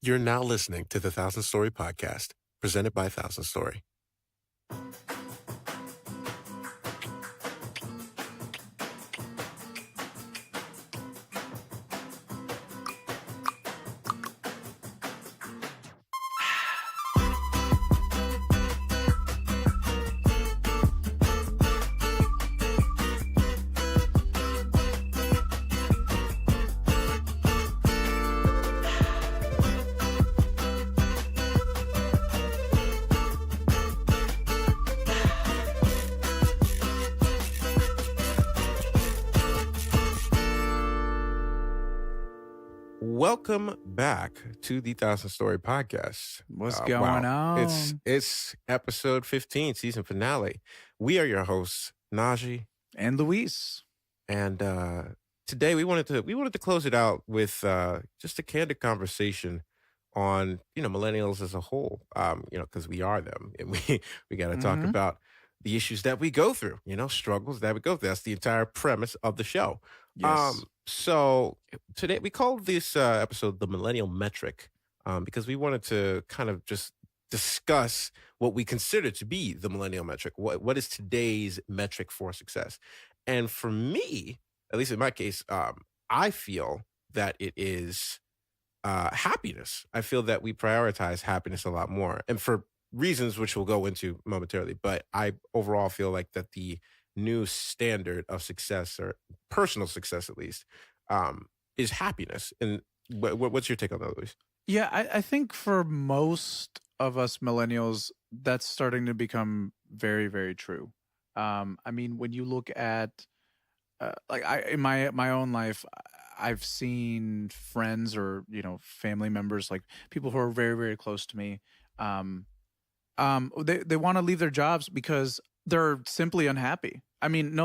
You're now listening to the Thousand Story Podcast, presented by Thousand Story. Welcome back to the Thousand Story Podcast. What's going on? It's episode 15, season finale. We are your hosts, Naji and Luis. And today we wanted to close it out with just a candid conversation on millennials as a whole. Because we are them, and we got to talk about the issues that we go through. Struggles that we go through. That's the entire premise of the show. Yes. So today we called this episode the Millennial Metric because we wanted to kind of just discuss what we consider to be the Millennial Metric. What is today's metric for success? And for me, at least in my case, I feel that it is happiness. I feel that we prioritize happiness a lot more, and for reasons which we'll go into momentarily. But I overall feel like that the new standard of success, or personal success at least, is happiness. And what's your take on that, Luis? Yeah, I think for most of us millennials, that's starting to become very, very true. I mean, when you look at in my own life, I've seen friends or family members, like people who are very, very close to me. They want to leave their jobs because they're simply unhappy. I mean,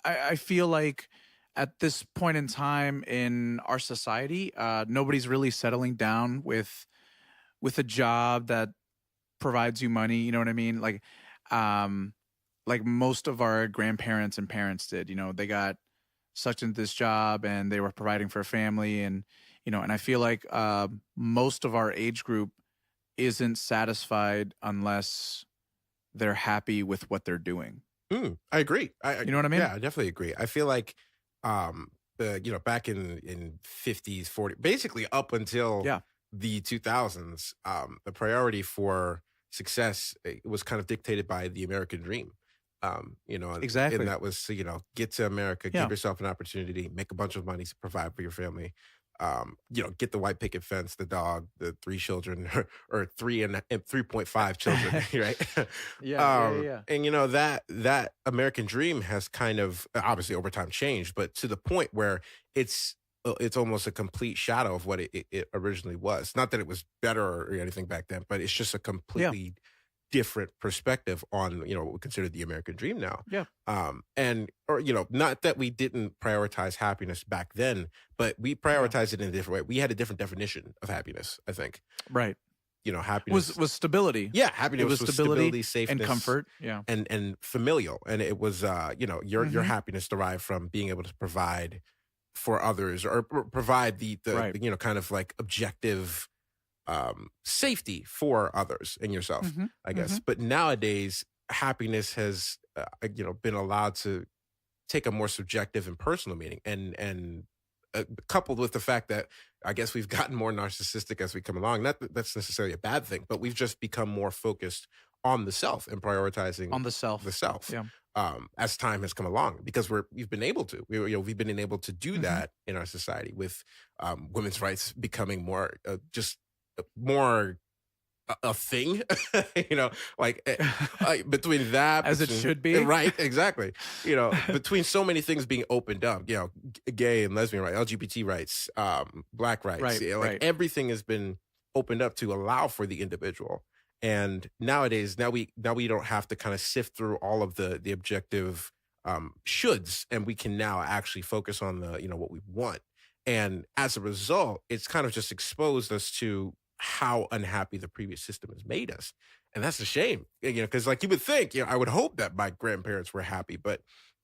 I feel like at this point in time in our society, nobody's really settling down with a job that provides you money. You know what I mean? Like most of our grandparents and parents did. They got such into this job and they were providing for a family, and and I feel like most of our age group isn't satisfied unless they're happy with what they're doing. I agree. You know what I mean? Yeah, I definitely agree. I feel like, back in 50s, 40s, basically up until the 2000s, the priority for success was kind of dictated by the American dream. Exactly. And that was, get to America, give yourself an opportunity, make a bunch of money to provide for your family. Get the white picket fence, the dog, the 3 children, or 3.5 children, right? Yeah. And that American dream has kind of obviously over time changed, but to the point where it's almost a complete shadow of what it originally was. Not that it was better or anything back then, but it's just a completely different perspective on what we consider the American dream now. Not that we didn't prioritize happiness back then, but we prioritized it in a different way. We had a different definition of happiness, I think. Right. Happiness was stability. Yeah, happiness was stability, safeness, and comfort. Yeah, and familial, and it was your happiness derived from being able to provide for others, or provide the right. Kind of like objective safety for others and yourself, I guess. But nowadays, happiness has been allowed to take a more subjective and personal meaning, and coupled with the fact that I guess we've gotten more narcissistic as we come along. Not that that's necessarily a bad thing, but we've just become more focused on the self and prioritizing on the self. As time has come along, because we've been able to. We've been able to do that in our society, with women's rights becoming more more a thing, between that, as it should be, right? Exactly. Between so many things being opened up, gay and lesbian rights, LGBT rights, Black rights, right. Everything has been opened up to allow for the individual. And nowadays, we don't have to kind of sift through all of the objective shoulds, and we can now actually focus on the what we want. And as a result, it's kind of just exposed us to how unhappy the previous system has made us. And that's a shame, because like you would think, I would hope that my grandparents were happy, but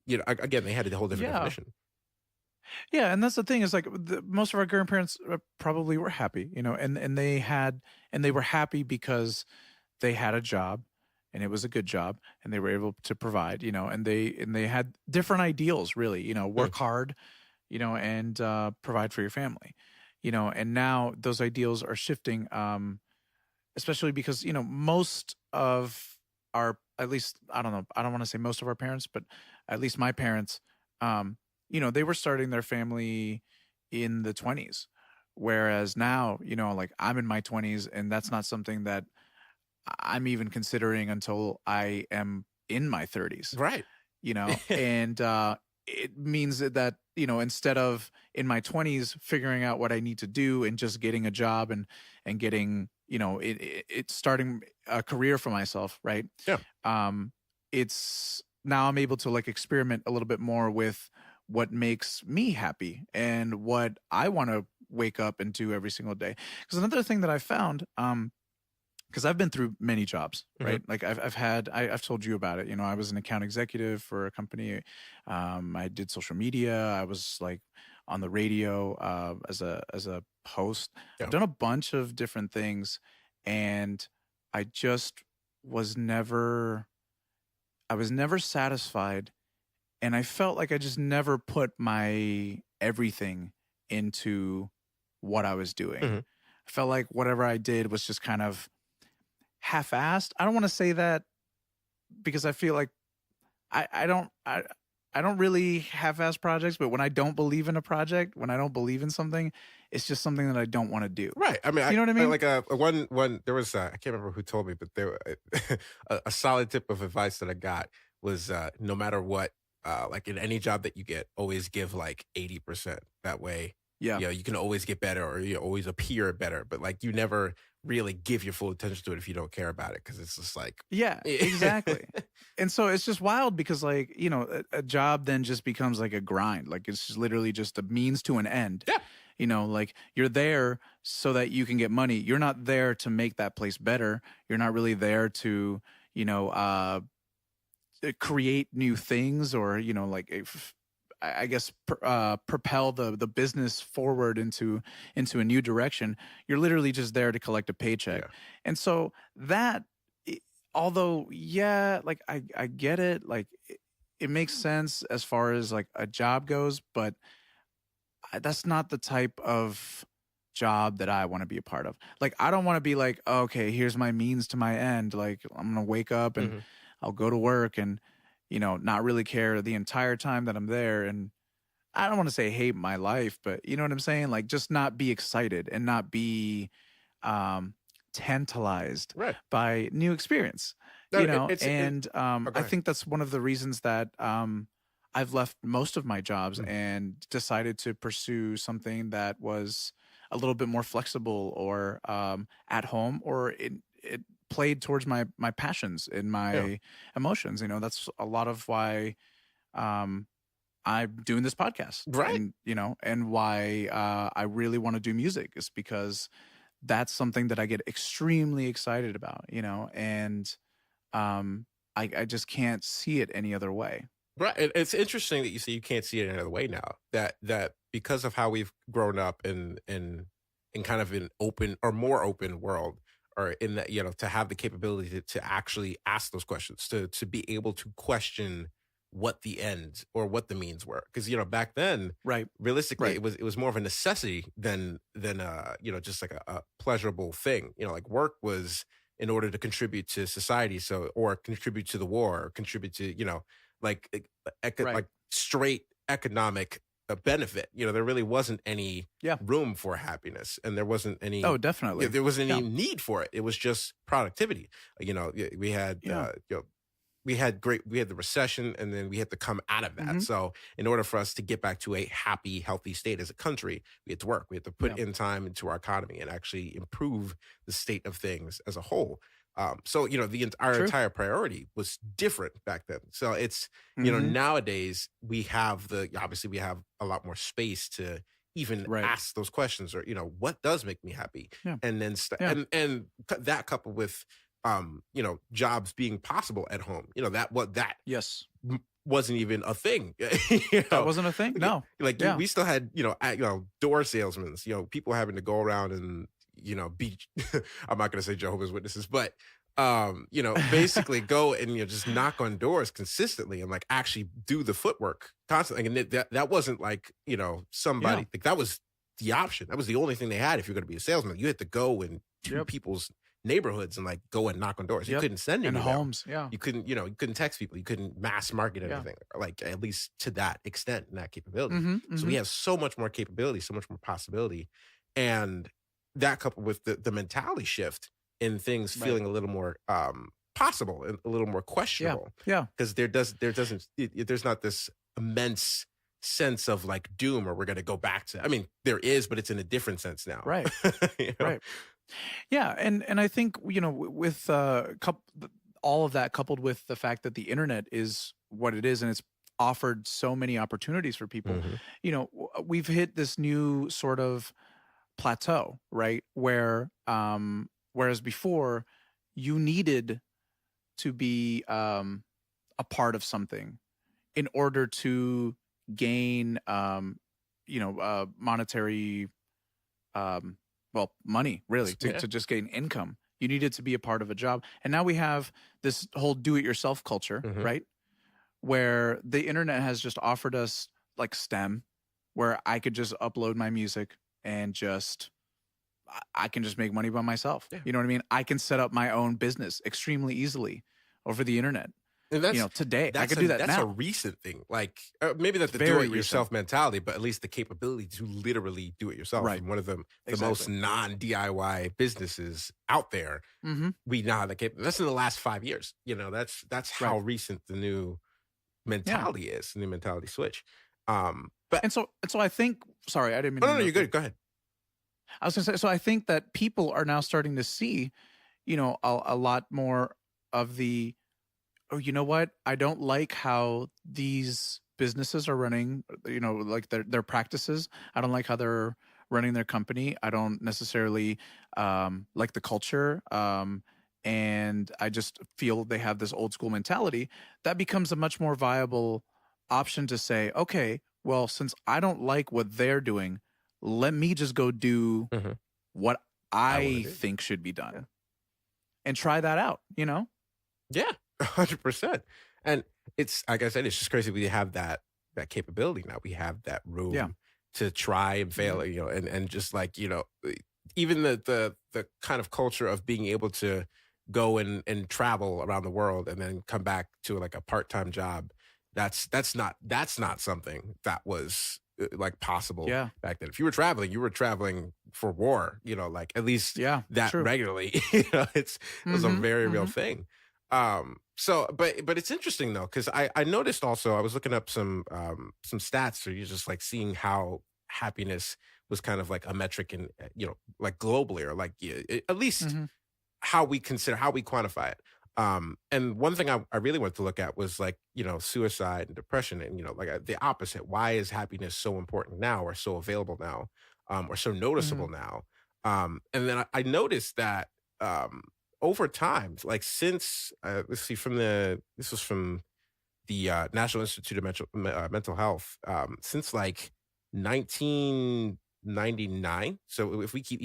again, they had a whole different definition. Yeah, and that's the thing is like most of our grandparents probably were happy, and they were happy because they had a job and it was a good job and they were able to provide, and they had different ideals really, Mm, work hard, and provide for your family, and now those ideals are shifting, especially because, most of our, at least, I don't know, I don't want to say most of our parents, but at least my parents, um, they were starting their family in the 20s. Whereas now, like I'm in my 20s and that's not something that I'm even considering until I am in my 30s, right. and it means that, instead of in my 20s figuring out what I need to do and just getting a job and getting, it starting a career for myself, right? Yeah. Um it's now I'm able to like experiment a little bit more with what makes me happy and what I want to wake up and do every single day. Because another thing that I found, because I've been through many jobs, Hmm. right? Like I've told you about it. I was an account executive for a company. I did social media. I was like on the radio as a host. I've Yeah. done a bunch of different things, and I just was never I was never satisfied, and I felt like I just never put my everything into what I was doing. Hmm. I felt like whatever I did was just kind of half-assed. I don't want to say that because I feel like I don't really half-ass projects, but when I don't believe in a project, when I don't believe in something, it's just something that I don't want to do. Right. I mean, You know what I I mean? like one there was I can't remember who told me, but there a solid tip of advice that I got was no matter what, like in any job that you get, always give like 80%. That way, Yeah. you can always get better or you always appear better, but like you never really give your full attention to it if you don't care about it because it's just like Yeah, exactly. And so it's just wild because like, a job then just becomes like a grind. Like it's just literally just a means to an end. yeah, Like you're there so that you can get money. You're not there to make that place better. You're not really there to, you know, uh create new things or, like if I guess propel the business forward into a new direction. You're literally just there to collect a paycheck. yeah, And so that i- although yeah, like I get it, like it makes sense as far as like a job goes, but that's not the type of job that I want to be a part of. Like I don't want to be like, okay, here's my means to my end. Like I'm gonna wake up and hmm, I'll go to work and not really care the entire time that I'm there. And I don't want to say hate my life, but you know what I'm saying? Like just not be excited and not be um tantalized right. by new experience. No, And oh, go I ahead. think that's one of the reasons that I've left most of my jobs Mm, and decided to pursue something that was a little bit more flexible or at home, or it played towards my passions and yeah, my emotions. That's a lot of why um, I'm doing this podcast, right. and why I really want to do music is because that's something that I get extremely excited about, and um, I just can't see it any other way. Right, and it's interesting that you say you can't see it another way now. That because of how we've grown up in kind of an open or more open world, or in that to have the capability to actually ask those questions, to be able to question what the end or what the means were. Because back then, Right. realistically, Right. it was more of a necessity than just like a pleasurable thing. Like work was in order to contribute to society, so or contribute to the war, or contribute to like Right. like straight economic benefit. There really wasn't any Yeah. room for happiness, and there wasn't any Oh, definitely. there wasn't Yeah. any need for it. It was just productivity. We had Yeah. we had the recession, and then we had to come out of that. Mhm. So in order for us to get back to a happy, healthy state as a country, we had to work. We had to put Yeah. in time into our economy and actually improve the state of things as a whole. So our True. entire priority was different back then. So it's Mhm. nowadays we have obviously we have a lot more space to even Right. ask those questions, or what does make me happy, Yeah. and then Yeah. that coupled with jobs being possible at home, that what that Yes. wasn't even a thing. That wasn't a thing. No. Yeah. We still had, door salesmen, people having to go around and, be, I'm not going to say Jehovah's Witnesses, but, basically go and, just knock on doors consistently and like actually do the footwork constantly. And that wasn't like, somebody Yeah. like that was the option. That was the only thing they had. If you're going to be a salesman, you had to go into Yep. people's neighborhoods and like go and knock on doors. You Yep. couldn't send And anyone. homes. Yeah. You couldn't text people. You couldn't mass market Yeah. anything, or like at least to that extent and that capability. Mm-hmm. So we have so much more capability, so much more possibility. And that coupled with the mentality shift in things Right. feeling a little more possible and a little more Yeah. questionable. Yeah. Because there's not this immense sense of like doom or we're going to go back to, I mean, there is, but it's in a different sense now. Right. You know? Right. Yeah, and I think with all of that coupled with the fact that the internet is what it is and it's offered so many opportunities for people, Mhm. we've hit this new sort of plateau, right? Where whereas before you needed to be a part of something in order to gain monetary money, really, Yeah. to just gain income. You needed to be a part of a job. And now we have this whole do-it-yourself culture, Mhm. right? Where the internet has just offered us like STEM, where I could just upload my music and I can just make money by myself. Yeah. You know what I mean? I can set up my own business extremely easily over the internet. And Today I could do that that's now. a recent thing. Like maybe not the Very do-it-yourself mentality, but at least the capability to literally do it yourself. Right. And one of the most Exactly. non-DIY businesses out there. Mm-hmm. We now have the capability. That's in the last 5 years. That's how Right. recent the new mentality is, the new mentality switch. But And so I think, sorry, I didn't mean no, to no, you're interrupt you. good. Go ahead. I was gonna say, so I think that people are now starting to see, a lot more of the, oh, you know what? I don't like how these businesses are running, like their practices. I don't like how they're running their company. I don't necessarily like the culture. And I just feel they have this old school mentality that becomes a much more viable option to say, okay, well, since I don't like what they're doing, let me just go do Mhm. what I wanna I do. think should be done Yeah. and try that out, Yeah, 100%. And it's like I said, it's just crazy we have that capability now. We have that room Yeah. to try and fail, and just like, even the kind of culture of being able to go and travel around the world and then come back to like a part-time job. That's not something that was like possible Yeah. back then. If you were traveling for war, like at least Yeah. that True. regularly. It was a Mhm, very real mhm. thing. But it's interesting though, because I noticed also I was looking up some stats, so you're just like seeing how happiness was kind of like a metric in like globally, or like at least Mhm. how we quantify it. And one thing I really wanted to look at was like, suicide and depression and, like the opposite. Why is happiness so important now, or so available now, or so noticeable Mhm. now? And then I noticed that, over time, like since, let's see, this was from the National Institute of Mental Health, since like 1999. So if we keep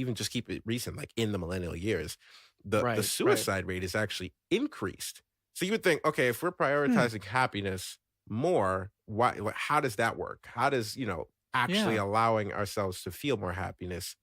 it recent, like in the millennial years, the Right. suicide rate is actually increased. So you would think, okay, if we're Hmm. prioritizing happiness more, why? How does that work? How does actually Yeah. allowing ourselves to feel more happiness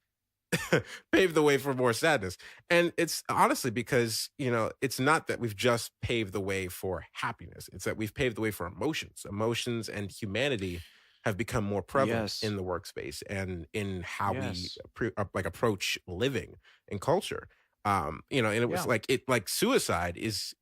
pave the way for more sadness? And it's honestly because, it's not that we've just paved the way for happiness. It's that we've paved the way for emotions. Emotions and humanity have become more prevalent Yes. in the workspace and in how we Yes. approach living and culture. And it was Yeah. like suicide is,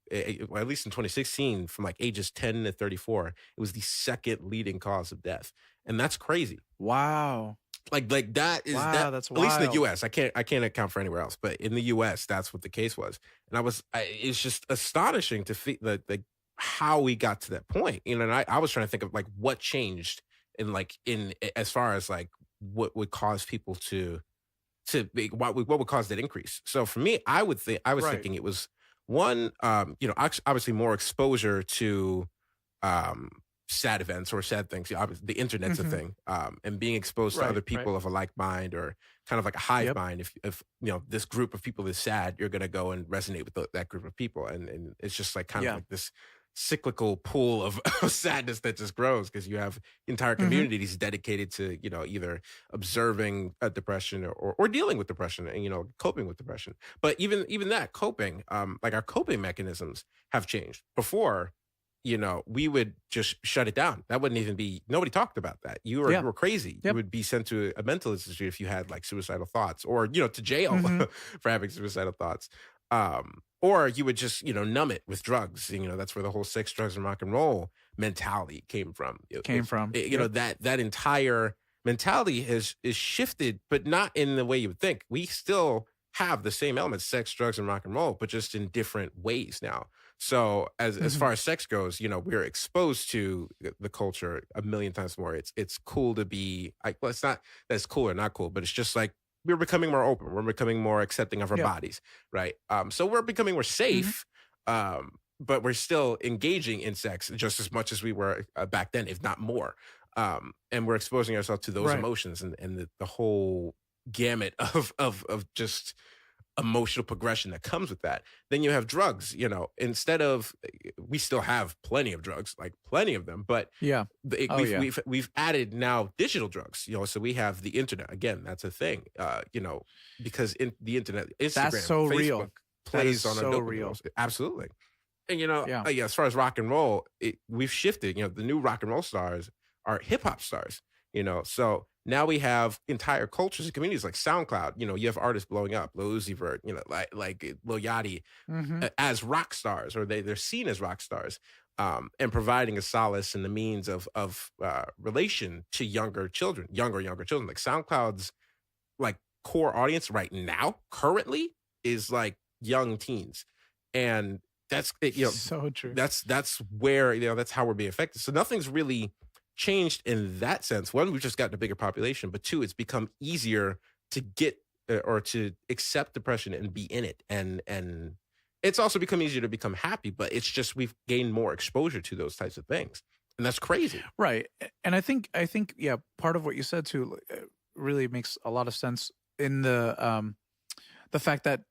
well, at least in 2016, from like ages 10 to 34, it was the second leading cause of death. And that's crazy. Wow. Like that is Wow, that's at least in the wild. US. I can't account for anywhere else, but in the US, that's what the case was. And it's just astonishing to feel like how we got to that point. And I was trying to think of like what changed in as far as like what would cause people what would cause that increase. So for me, I was Right. thinking it was one, obviously more exposure to sad events or sad things. Obviously, the internet's a Hmm. thing, and being exposed to Right. other Right. people of a like mind or kind of like a hive Yep. mind. If this group of people is sad, you're gonna go and resonate with that group of people, and it's just like kind of Yeah. like this cyclical pool of, of sadness that just grows because you have entire Hmm. communities dedicated to either observing depression or dealing with depression and coping with depression. But even that coping, like our coping mechanisms have changed. Before, we would just shut it down. That wouldn't even be, nobody talked about that. You Yeah. were crazy. You Yep. would be sent to a mental institute if you had like suicidal thoughts, or to jail Hmm. for having suicidal thoughts. Or you would just, numb it with drugs. That's where the whole sex, drugs, and rock and roll mentality came from. Came from. Yep. That entire mentality is shifted, but not in the way you would think. We still have the same elements, sex, drugs, and rock and roll, but just in different ways now. So as Hmm. far as sex goes, we're exposed to the culture a million times more. It's cool to be, well, it's not that it's cool or not cool, but it's just like we're becoming more open. We're becoming more accepting of our Yep. bodies, right? So we're becoming more Hmm. safe, but we're still engaging in sex just as much as we were back then, if not more. And we're exposing ourselves to those Right. emotions and the whole gamut of just emotional progression that comes with that. Then you have drugs, instead of, we still have plenty of drugs, like plenty of them, but Yeah. Oh we've yeah. we've added now digital drugs, so we have the internet again. That's a thing, because in the internet, That's Instagram, so Facebook real. That is plays on our so dopamine real. levels. Absolutely. And Yeah. yeah, as far as rock and roll, we've shifted. The new rock and roll stars are hip hop stars. So now we have entire cultures and communities like SoundCloud. You have artists blowing up, Lil Uzi Vert, like Lil Yachty, Hmm. as rock stars, or they're seen as rock stars, and providing a solace and the means of relation to younger children. Like SoundCloud's like core audience right now, currently, is like young teens, and that's it, So true. that's where that's how we're being affected. So nothing's really changed in that sense. One, we've just gotten a bigger population, but two, it's become easier to get or to accept depression and be in it, and it's also become easier to become happy. But it's just we've gained more exposure to those types of things, and that's crazy. Right. And I think yeah, part of what you said too really makes a lot of sense in the fact that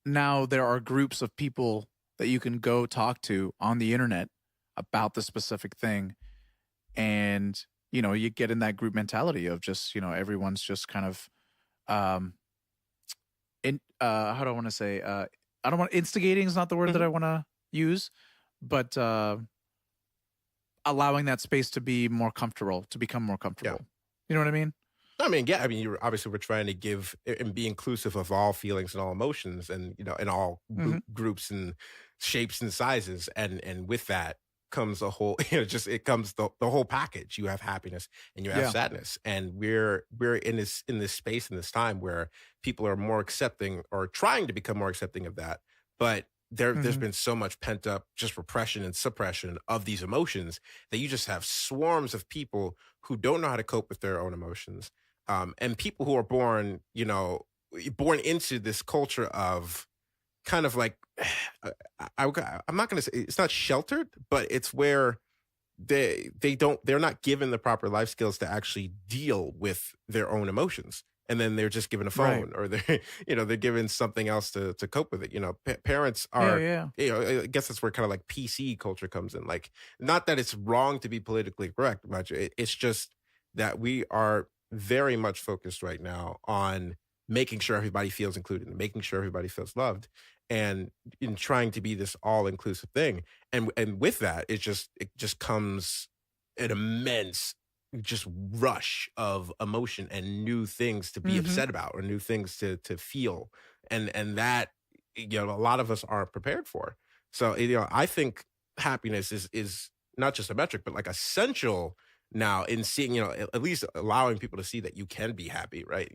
now there are groups of people that you can go talk to on the internet about the specific thing, and you get in that group mentality of just everyone's just kind of um in how do I want to say, I don't want, instigating is not the word that Mhm. I want to use, but allowing that space to be more comfortable, to become more Yeah. comfortable. You know what I mean? I mean, yeah. I mean, you obviously we're trying to give and be inclusive of all feelings and all emotions, and in all Hmm. groups and shapes and sizes, and with that comes a whole, just it comes the whole package. You have happiness and you have Yeah. sadness, and we're in this space in this time where people are more accepting or trying to become more accepting of that, but there's Hmm. been so much pent up just repression and suppression of these emotions that you just have swarms of people who don't know how to cope with their own emotions, and people who are born, born into this culture of kind of like, I'm not going to say it's not sheltered, but it's where they're not given the proper life skills to actually deal with their own emotions. And then they're just given a Right. phone, or they're they're given something else to cope with it. Parents Yeah. are, Yeah. I guess that's where kind of like PC culture comes in. Like, not that it's wrong to be politically correct, but it's just that we are very much focused right now on making sure everybody feels included and making sure everybody feels loved, and in trying to be this all inclusive thing. And with that, it just comes an immense just rush of emotion and new things to be Hmm. upset about or new things to feel, and that a lot of us aren't prepared for. So I think happiness is not just a metric, but like essential now in seeing, at least allowing people to see that you can be happy, right?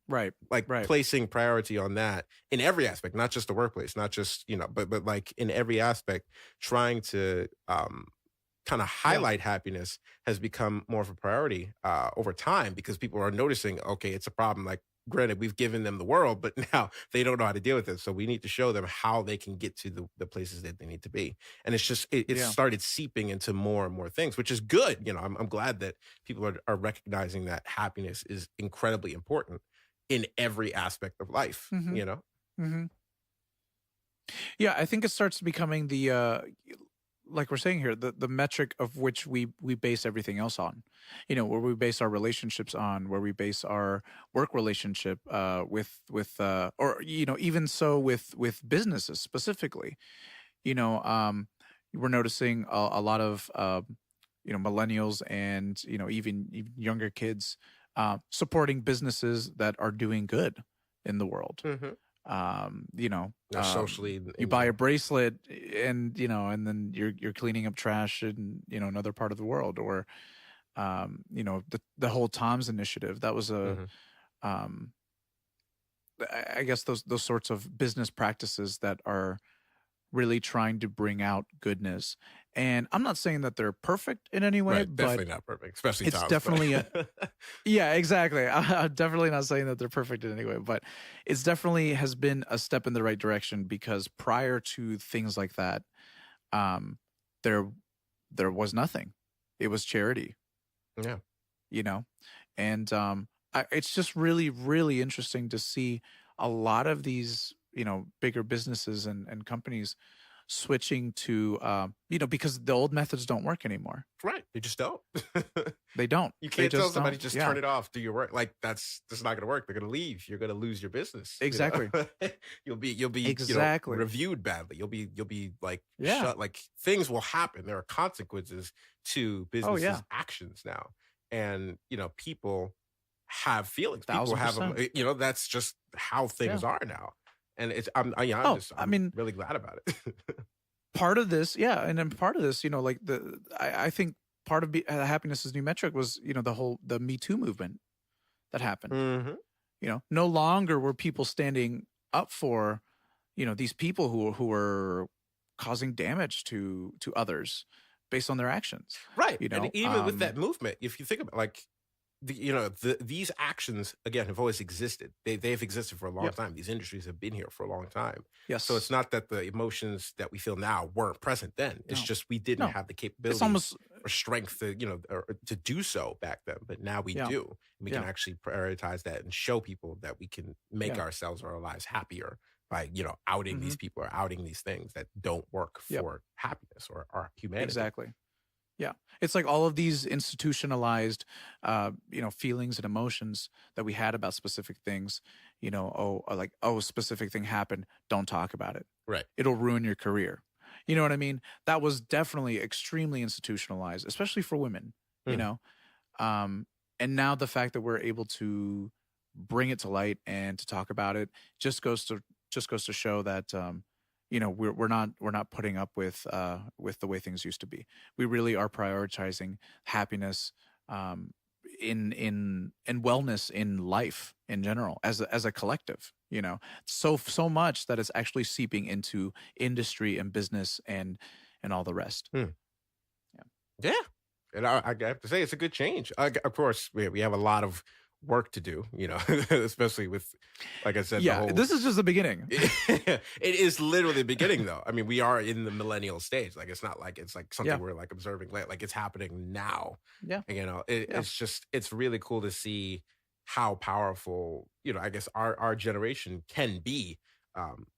Right. Like Right. placing priority on that in every aspect, not just the workplace, not just, but like in every aspect, trying to kind of Yeah. highlight happiness has become more of a priority over time, because people are noticing, okay, it's a problem. Like, granted, we've given them the world, but now they don't know how to deal with it. So we need to show them how they can get to the places that they need to be. And it's just, it Yeah. started seeping into more and more things, which is good. I'm glad that people are recognizing that happiness is incredibly important in every aspect of life, Hmm. you know? Hmm. Yeah, I think it starts becoming the like we're saying here, the metric of which we base everything else on. Where we base our relationships on, where we base our work relationship with or even so with businesses specifically. You know, um we're noticing a lot of millennials and even younger kids supporting businesses that are doing good in the world. Hmm. um you know Socially, you buy a bracelet and and then you're cleaning up trash in another part of the world, or the whole Tom's initiative. That was a mhm. um I guess those sorts of business practices that are really trying to bring out goodness. And I'm not saying that they're perfect in any way, Right. but Definitely not perfect, especially it's Tom's, definitely a but yeah, exactly. I'm definitely not saying that they're perfect in any way, but it's definitely has been a step in the right direction, because prior to things like that, um, there there was nothing. It was charity, yeah. you know, and it's just really really interesting to see a lot of these bigger businesses and companies switching to because the old methods don't work anymore. Right. They just don't. They don't. You They can't tell just somebody don't. just Yeah, turn it off, do your work. Like that's not gonna work. They're gonna leave. You're gonna lose your business. exactly, You'll be exactly. reviewed badly. You'll be like Yeah. shut. Like things will happen. There are consequences to Oh businesses' yeah. actions now, and people have feelings. People have them. 1,000%. That's just how Yeah. things are now. And I'm Oh, just I I'm mean, really glad about it. part of this, yeah, and then part of this, like I think part of happiness's new metric was the Me Too movement that happened. Hmm. No longer were people standing up for these people who were causing damage to others based on their actions. Right. You And know, even with that movement, if you think about like these actions again have always existed. They've existed for a long yep, time. These industries have been here for a long time. So it's yes, not that the emotions that we feel now weren't present then. It's no, just we didn't no, have the it's capabilities almost or strength to or to do so back then. But now we yeah, do. We can yeah, actually prioritize that and show people that we can make yeah, ourselves or our lives happier by outing hmm, these people or outing these things that don't work yep, for happiness or our humanity. exactly. Yeah. It's like all of these institutionalized, feelings and emotions that we had about specific things, like, oh, a specific thing happened. Don't talk about it. Right. It'll ruin your career. You know what I mean? That was definitely extremely institutionalized, especially for women, you Mm. know? Um, and now the fact that we're able to bring it to light and to talk about it just goes to show that we're not putting up with the way things used to be. We really are prioritizing happiness, um, in wellness in life in general as a collective. So much that it's actually seeping into industry and business and all the rest. Mm. Yeah. Yeah. And I have to say it's a good change. Of course, we have a lot of work to do, especially with, like I said, the Yeah. whole. This is just the beginning. It is literally the beginning, though. I mean, we are in the millennial stage. Like, it's not like it's like something Yeah. we're like observing late. Like, it's happening now. Yeah. And, Yeah. it's really cool to see how powerful, I guess our generation can be,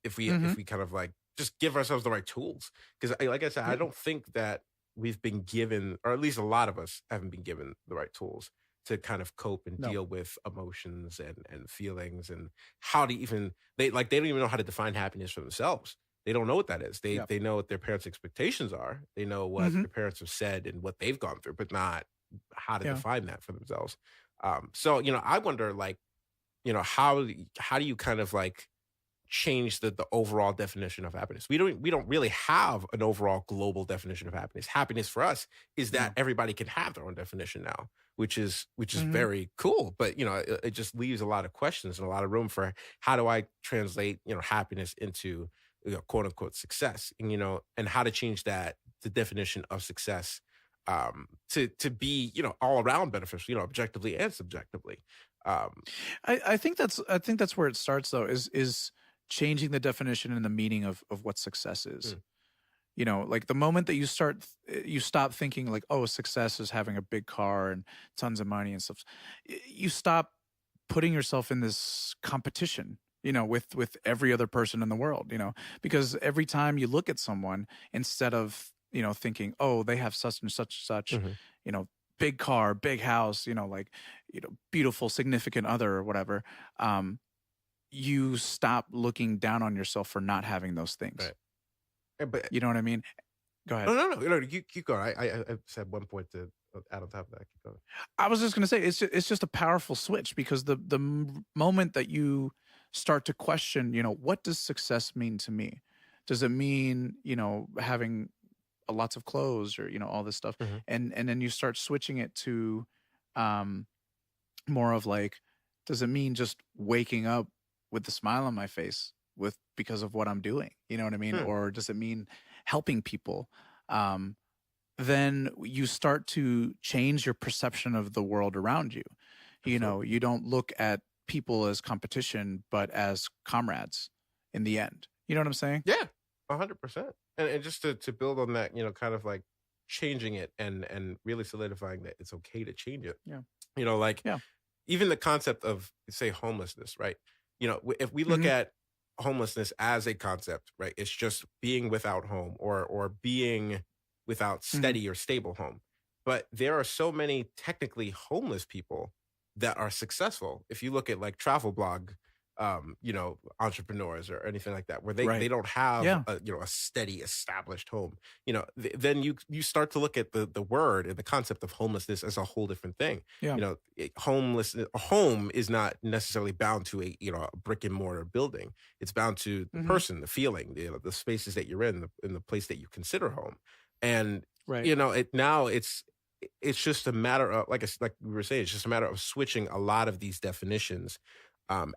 if we Hmm. if we kind of like just give ourselves the right tools. Because, like I said, I Yeah. don't think that we've been given, or at least a lot of us haven't been given the right tools to kind of cope and No. deal with emotions and feelings and how to even they don't even know how to define happiness for themselves. They don't know what that is. They Yeah. they know what their parents' expectations are. They know what Hmm. their parents have said and what they've gone through, but not how to Yeah. define that for themselves. So I wonder, like, how do you kind of like change the overall definition of happiness? We don't really have an overall global definition of happiness. Happiness for us is that No. everybody can have their own definition now, which is Hmm. very cool. But it just leaves a lot of questions and a lot of room for how do I translate happiness into quote unquote success, and how to change that the definition of success to be all around beneficial, objectively and subjectively. Um, I think that's where it starts though, is changing the definition and the meaning of what success is. mm, You know, like the moment that you stop thinking like, oh, success is having a big car and tons of money and stuff. You stop putting yourself in this competition, you know, with every other person in the world, you know, because every time you look at someone, instead of, you know, thinking, oh, they have such and such and such, mhm, you know, big car, big house, you know, like, you know, beautiful significant other or whatever, um, you stop looking down on yourself for not having those things. right. But You know what I mean? Go ahead. no, no, no, no. You keep going. I said one point to add on top of that. Keep going. I was just gonna say it's just a powerful switch, because moment that you start to question, you know, what does success mean to me? Does it mean, you know, having lots of clothes, or, you know, all this stuff, Hmm. and then you start switching it to um more of like, does it mean just waking up with a smile on my face with because of what I'm doing? You know what I mean? Hmm. Or does it mean helping people? Um, then you start to change your perception of the world around you. You know, Absolutely. you don't look at people as competition, but as comrades in the end. You know what I'm saying? Yeah, 100%. And just to build on that, kind of like changing it and really solidifying that it's okay to change it. Yeah. Like Yeah. even the concept of, say, homelessness, right? If we look Hmm. at homelessness as a concept, right, it's just being without home or being without Hmm. steady or stable home. But there are so many technically homeless people that are successful. If you look at like travel blog, entrepreneurs or anything like that, where they Right. don't have Yeah. a steady established home, then you start to look at the word and the concept of homelessness as a whole different thing. Yeah. Homeless a home is not necessarily bound to a brick and mortar building. It's bound to the Hmm. person, the feeling, the spaces that you're in the place that you consider home. And Right. it's just a matter of, like we were saying, it's just a matter of switching a lot of these definitions,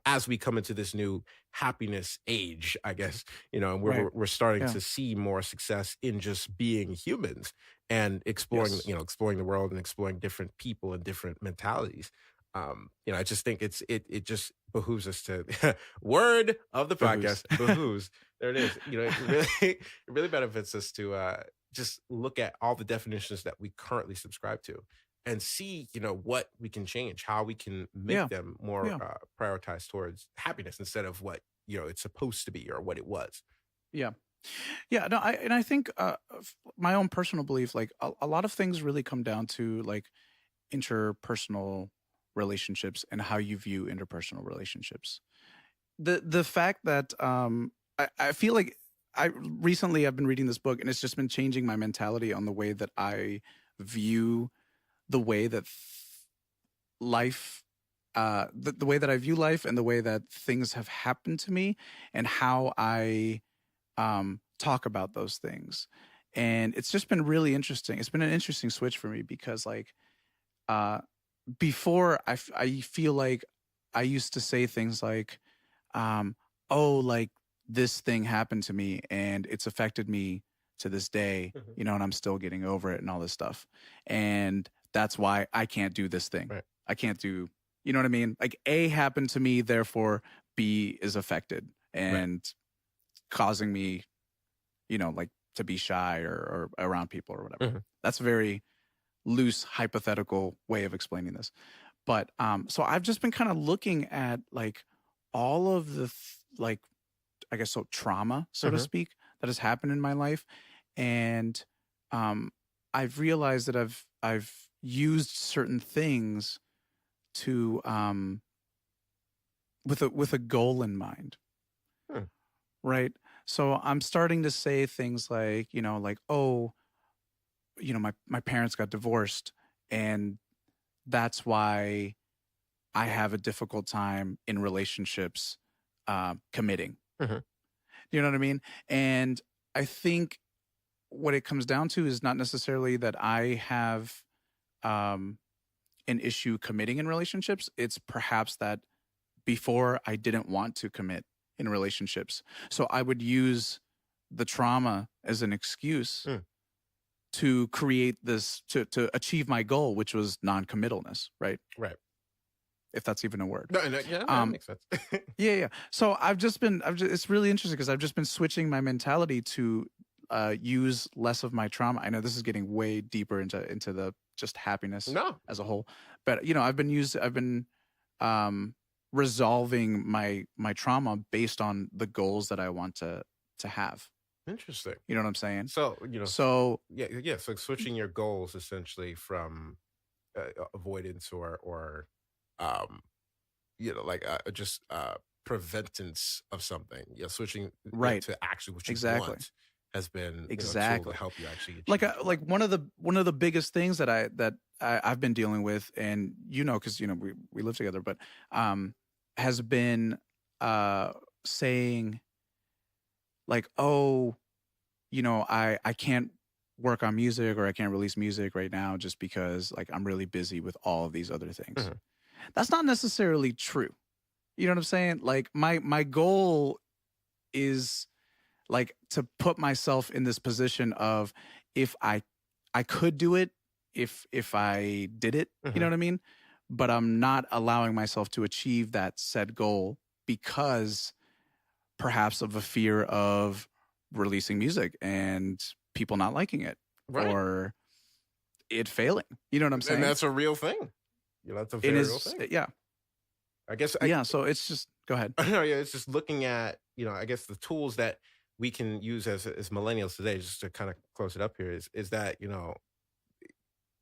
as we come into this new happiness age, I guess, and where Right. we're starting Yeah. to see more success in just being humans and exploring, Yes. exploring the world and exploring different people and different mentalities. I just think it just behooves us to word of the Behooves. podcast, behooves. There it is. It really it really benefits us to just look at all the definitions that we currently subscribe to and see, what we can change, how we can make Yeah. them more Yeah. prioritized towards happiness instead of what, it's supposed to be or what it was. Yeah. Yeah, no, I think my own personal belief, like a lot of things really come down to like interpersonal relationships and how you view interpersonal relationships. The fact that I feel like I've been reading this book, and it's just been changing my mentality on the way that I view the way that life the way that I view life, and the way that things have happened to me, and how I talk about those things. And it's just been really interesting. It's been an interesting switch for me, because like uh before I feel like I used to say things like, um oh, like this thing happened to me and it's affected me to this day, Mhm. you know, and I'm still getting over it and all this stuff. And that's why I can't do this thing. Right. I can't do, you know what I mean? Like A happened to me, therefore B is affected Right. and causing me, you know, like to be shy or around people or whatever. Mhm. That's a very loose hypothetical way of explaining this. But so I've just been kind of looking at like all of the like, I guess, so trauma, so to Mhm. speak, that has happened in my life. And um I've realized that I've used certain things to with a goal in mind, Hmm. right? So I'm starting to say things like, you know, like, oh, you know, my parents got divorced, and that's why I have a difficult time in relationships committing. Mhm. You know what I mean? And I think what it comes down to is not necessarily that I have um, an issue committing in relationships. It's perhaps that before I didn't want to commit in relationships. So I would use the trauma as an excuse Mm. to create this, to achieve my goal, which was non-committalness, right? Right. if that's even a word. No, no, yeah, that Um, makes sense. yeah. So it's really interesting because I've just been switching my mentality to use less of my trauma. I know this is getting way deeper into the just happiness No, as a whole, but I've been um, resolving my trauma based on the goals that I want to have. interesting. You know what I'm saying? So So yeah. So switching your goals essentially from avoidance or um, like just preventance of something. Switching right, to actually what you exactly, want has been a tool to exactly. help you actually Like achieve what. like one of the biggest things that I've been dealing with, and because we live together, but has been saying like, oh, I can't work on music or I can't release music right now just because like I'm really busy with all of these other things. Mhm. That's not necessarily true. You know what I'm saying? Like my goal is like to put myself in this position of if I could do it if I did it, you know Mhm. what I mean? But I'm not allowing myself to achieve that said goal because perhaps of a fear of releasing music and people not liking it Right, or it failing. You know what I'm and saying? that's a real thing. That's a It very real is, thing. yeah. I guess Yeah, so it's just go ahead. no, yeah, it's just looking at, I guess the tools that we can use as millennials today, just to kind of close it up here, is that,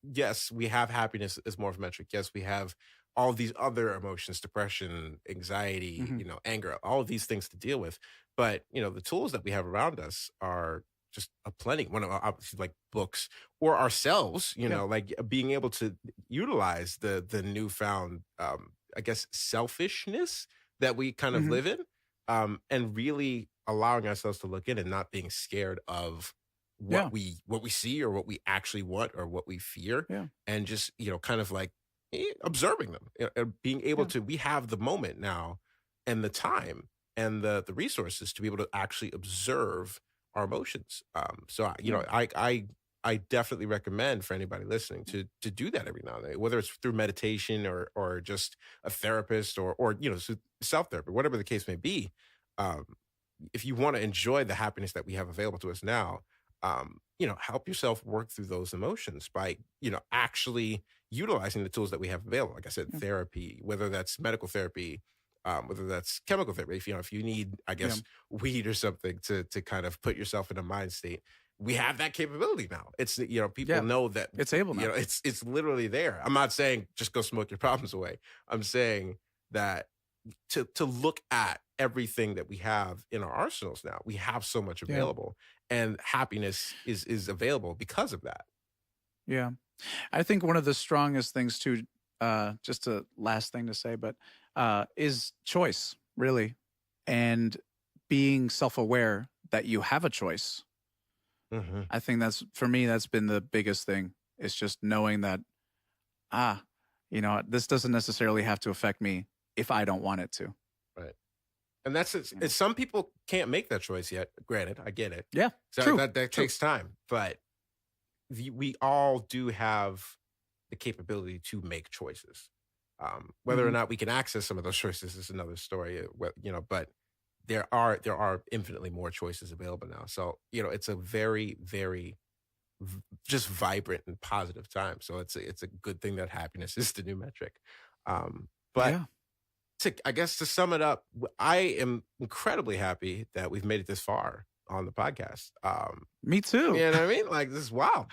yes, we have happiness as more of a metric. Yes, we have all these other emotions, depression, anxiety, Mhm. anger, all of these things to deal with. But, the tools that we have around us are just a plenty. One of obviously like books or ourselves, Yeah. like being able to utilize the newfound, I guess, selfishness that we kind of Mhm. live in, and really allowing ourselves to look in and not being scared of Yeah. what we see or what we actually want or what we fear, Yeah. and just kind of like observing them, being able Yeah. to, we have the moment now and the time and the resources to be able to actually observe our emotions. So Yeah. I definitely recommend for anybody listening to do that every now and then, whether it's through meditation or just a therapist or self therapy, whatever the case may be. um if you want to enjoy the happiness that we have available to us now, help yourself work through those emotions by, actually utilizing the tools that we have available. Like I said, Yeah. therapy, whether that's medical therapy, whether that's chemical therapy, if you need, I Yeah. guess, weed or something to kind of put yourself in a mind state, we have that capability now. It's, people Yeah. know that, It's able now. it's literally there. I'm not saying just go smoke your problems away. I'm saying that to look at everything that we have in our arsenals now. We have so much Yeah. available, and happiness is available because of that. Yeah. I think one of the strongest things too, just a last thing to say, but is choice, really. And being self-aware that you have a choice. Hmm. I think that's for me, that's been the biggest thing. It's just knowing that, this doesn't necessarily have to affect me if I don't want it to. Right. And that's You know? some people can't make that choice yet. Granted, I get it. Yeah. So True. that True. takes time, but we all do have the capability to make choices. Whether or Hmm. not we can access some of those choices is another story. But there are infinitely more choices available now. So it's a very, very just vibrant and positive time. So it's a good thing that happiness is the new metric. But Yeah. I guess to sum it up, I am incredibly happy that we've made it this far on the podcast. Me too. You know what I mean? Like, this is wild.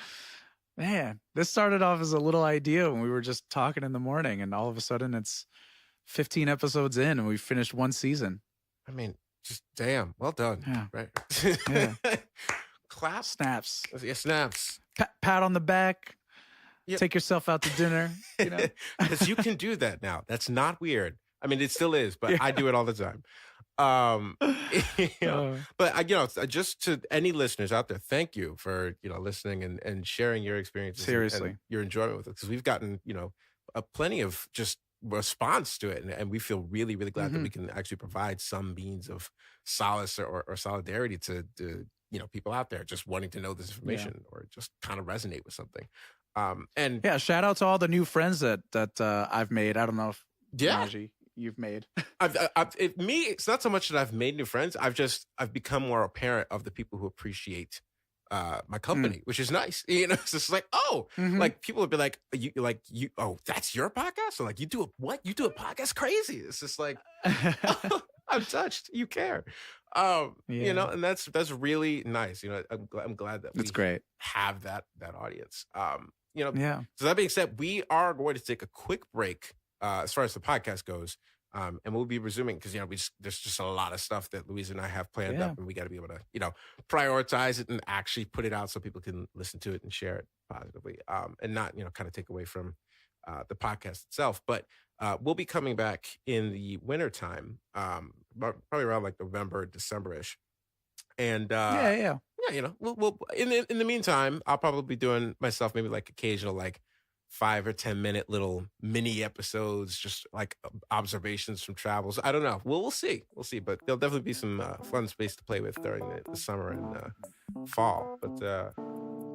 Man, this started off as a little idea when we were just talking in the morning, and all of a sudden it's 15 episodes in, and we finished one season. I mean, just damn, well done. Yeah. Right? Yeah. Clap. Snaps. Yeah, snaps. Pat on the back. Yep. Take yourself out to dinner. Because you can do that now. That's not weird. I mean, it still is, but Yeah. I do it all the time. But just to any listeners out there, thank you for listening and sharing your experiences Seriously. and your enjoyment with it, because we've gotten a plenty of just response to it, and we feel really, really glad that we can actually provide some means of solace or solidarity to people out there just wanting to know this information or just kind of resonate with something. And yeah, shout out to all the new friends that I've made. I don't know if Yeah. Naji, you've made. It's not so much that I've made new friends. I've become more apparent of the people who appreciate my company, which is nice. It's just like, oh, like people would be like, oh, that's your podcast? Or like, you do a what? You do a podcast? Crazy. It's just like, oh, I'm touched. You care. And that's really nice. I'm glad that It's we great. have that audience. Yeah. So that being said, we are going to take a quick break as far as the podcast goes. And we'll be resuming because there's just a lot of stuff that Louise and I have planned up, and we got to be able to prioritize it and actually put it out so people can listen to it and share it positively, and not kind of take away from the podcast itself. But we'll be coming back in the winter time, probably around like November, December-ish, and we'll in the meantime, I'll probably be doing myself maybe like occasional like 5 or 10 minute little mini episodes, just like observations from travels. I don't know. We'll see. But there'll definitely be some fun space to play with during the summer and fall. But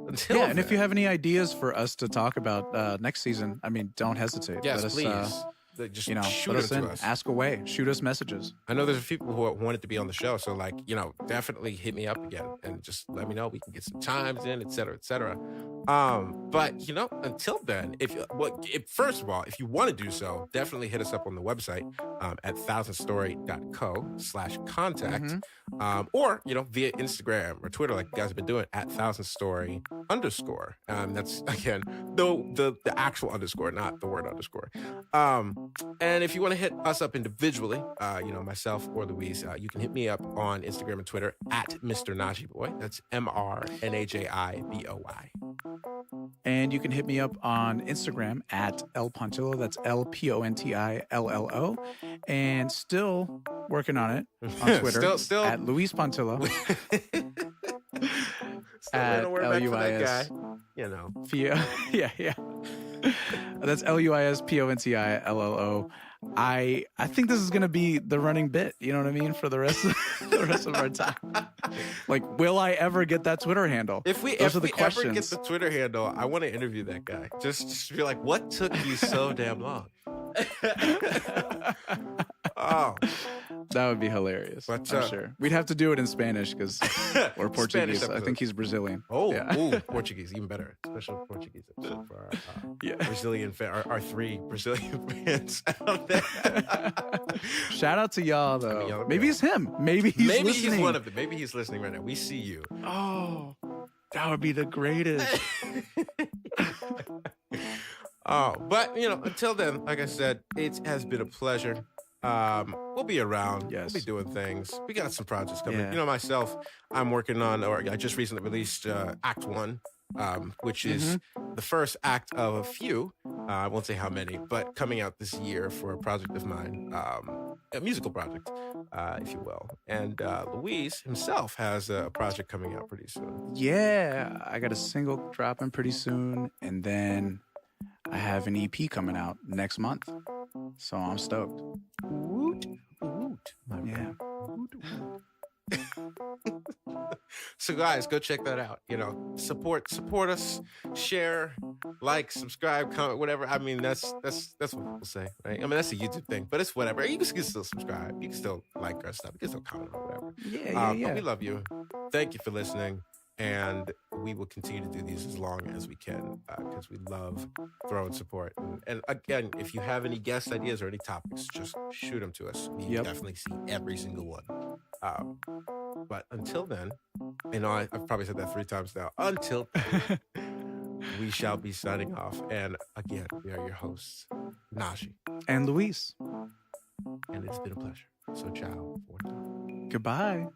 until and if you have any ideas for us to talk about next season, I mean, don't hesitate. Yes, let us, please. Just shoot let us them in. to us. Ask away. Shoot us messages. I know there's people who wanted to be on the show, so like definitely hit me up again and just let me know. We can get some times in, et cetera, et cetera. But until then, first of all, if you want to do so, definitely hit us up on the website at thousandstory.co/contact, or via Instagram or Twitter, like you guys have been doing, at thousandstory_. That's again the actual underscore, not the word underscore. And if you want to hit us up individually, myself or Louise, you can hit me up on Instagram and Twitter at Mr. Naji Boy. That's MrNajiBoy. And you can hit me up on Instagram at El Pontillo. That's LPONTILLO. And still working on it on Twitter still at Luis Pontillo. At LUIS. Yeah. That's LUISPONTILLO. I think this is gonna be the running bit. You know what I mean, for the rest of our time. Like, will I ever get that Twitter handle? If we ever get the Twitter handle, I want to interview that guy. Just be like, what took you so damn long? Oh, that would be hilarious. But, I'm sure we'd have to do it in Spanish because or Portuguese. I think he's Brazilian. Oh, Portuguese, even better. Special Portuguese episode for our Brazilian our 3 Brazilian fans out there. Shout out to y'all though. Maybe it's him. Maybe he's listening. He's one of them. Maybe he's listening right now. We see you. Oh, that would be the greatest. But until then, like I said, it has been a pleasure. We'll be around. Yes. We'll be doing things. We got some projects coming. Myself, I'm working on, or I just recently released Act 1, which is the first act of a few. I won't say how many, but coming out this year for a project of mine, a musical project, if you will. And Louise himself has a project coming out pretty soon. Yeah, I got a single dropping pretty soon, and then I have an EP coming out next month. So I'm stoked. Woot, woot. Yeah. Woot, woot. So guys, go check that out. Support us, share, like, subscribe, comment, whatever. I mean, that's what people say, right? I mean, that's a YouTube thing, but it's whatever. You can still subscribe. You can still like our stuff. You can still comment or whatever. Yeah. But we love you. Thank you for listening. And we will continue to do these as long as we can because we love throwing support. And again, if you have any guest ideas or any topics, just shoot them to us. We definitely see every single one. But until then, I've probably said that 3 times now. Until then, we shall be signing off. And again, we are your hosts, Naji. And Luis. And it's been a pleasure. So ciao for now. Goodbye.